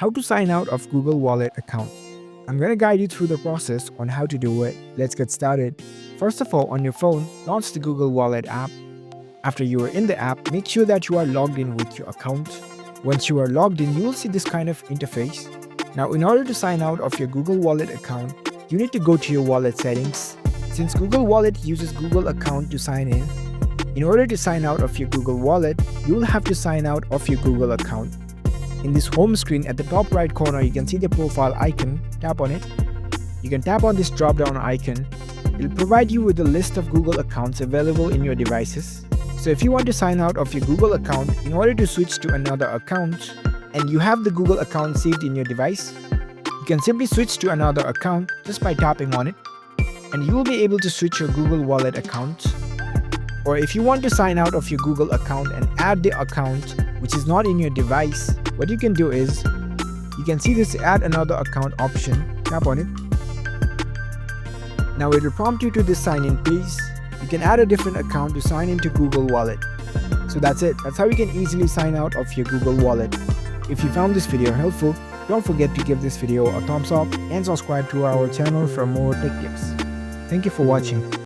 how to sign out of Google Wallet account. I'm going to guide you through the process on how to do it. Let's get started. First of all, on your phone, launch the Google Wallet app. After you are in the app, make sure that you are logged in with your account. Once you are logged in, you will see this kind of interface. Now, in order to sign out of your Google Wallet account, you need to go to your wallet settings. Since Google Wallet uses Google account to sign in order to sign out of your Google Wallet, you will have to sign out of your Google account. In this home screen at the top right corner, you can see the profile icon. Tap on it. You can tap on this drop down icon. It will provide you with a list of Google accounts available in your devices. So if you want to sign out of your Google account in order to switch to another account, and you have the Google account saved in your device, you can simply switch to another account just by tapping on it, and you will be able to switch your Google Wallet account. Or if you want to sign out of your Google account and add the account which is not in your device, what you can do is, you can see this add another account option. Tap on it. Now it will prompt you to this sign in page. You can add a different account to sign into Google Wallet. So that's it. That's how you can easily sign out of your Google Wallet. If you found this video helpful, don't forget to give this video a thumbs up and subscribe to our channel for more tech tips. Thank you for watching.